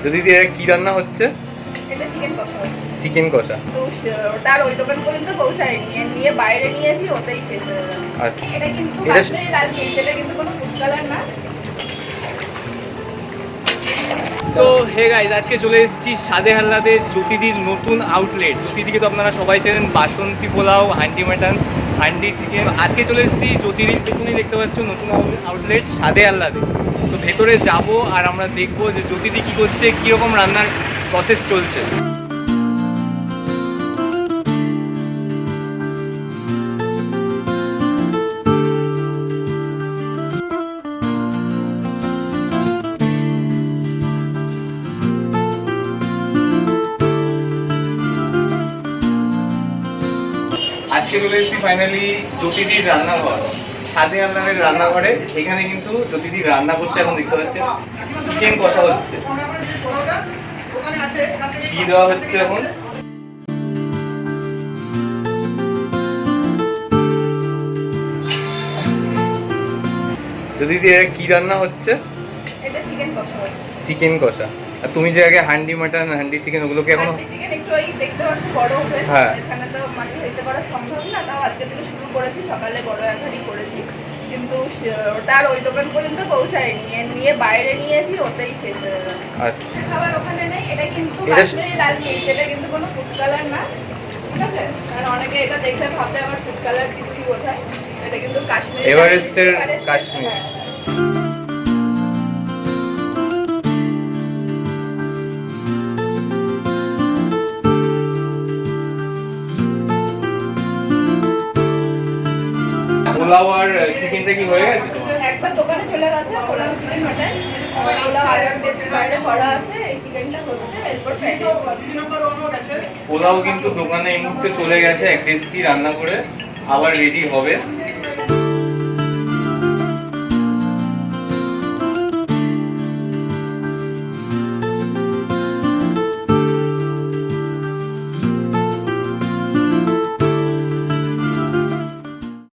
যদি দিয়ে কি রান্না হচ্ছে? এটা চিকেন কষা হচ্ছে। চিকেন কষা। তো ওটার ওই দোকান পর্যন্ত পৌঁছায়নি, নিয়ে বাইরে নিয়েছি, ওতেই শেষ হয়ে গেল। আচ্ছা, এটা কিন্তু কাশ্মীরি লাল মির্চ, এটা কিন্তু কোনো ফুড কালার না। সো হে গাইজ, আজকে চলে এসেছি স্বাদে আহ্লাদে জ্যোতিদির নতুন আউটলেট। জ্যোতিদিকে তো আপনারা সবাই চেনেন, বাসন্তী পোলাও, হান্ডি মাটন, হান্ডি চিকেন। আজকে চলে এসেছি জ্যোতিদির পেছনেই দেখতে পাচ্ছ নতুন আউটলেট স্বাদে আহ্লাদে। তো ভেতরে যাব আর আমরা দেখবো যে জ্যোতিদি কী করছে, কীরকম রান্নার প্রসেস চলছে। আজকে চলে এসেছি ফাইনালি জ্যোতিদির রান্নাঘর, স্বাদে আহ্লাদের রান্নাঘরে। এখানে কিন্তু জ্যোতিদির রান্না করছে, এখন দেখতে পাচ্ছেন চিকেন কষা হচ্ছে, ঘি দেওয়া হচ্ছে এখন। জ্যোতিদি কি রান্না হচ্ছে? এটা চিকেন কষা হচ্ছে। চিকেন কষা। আর তুমি যে আগে হান্ডি মাটন, হান্ডি চিকেন ওগুলোকে এখনো? চিকেন একটু ওই দেখতে পাচ্ছ বড় ওভেন, হ্যাঁ। এখানে তো মানে হইতে করা সম্ভব না, তাও আজকে থেকে শুরু করেছি, সকালে বড় একবারই করেছি, কিন্তু ওটার ওই দোকান পর্যন্ত পৌঁছায়নি, নিয়ে বাইরে নিয়েছি, ওতেই শেষ হয়ে গেল। আচ্ছা, খাবার ওখানে নেই। এটা কিন্তু কাশ্মীরি লাল মির্চ, এটা কিন্তু কোনো ফুড কালার না, ঠিক আছে? কারণ অনেকে এটা দেখে ভাবতে আমার ফুড কালার দিচ্ছি বোঝায়, এটা কিন্তু কাশ্মীরি এভারেস্টের কাশ্মীর। হ্যাঁ। পোলাও আর চিকেনটা কি হয়ে গেছে? একবার দোকানে চলে গেছে পোলাও চিকেন মাটন, পোলাও আর একটা বাইরে করা আছে, এই চিকেনটা হচ্ছে, এরপর ফ্রাইড রাইস। পোলাও কিন্তু দোকানে এই মুহূর্তে চলে গেছে, এক রেসিপি রান্না করে আবার রেডি হবে।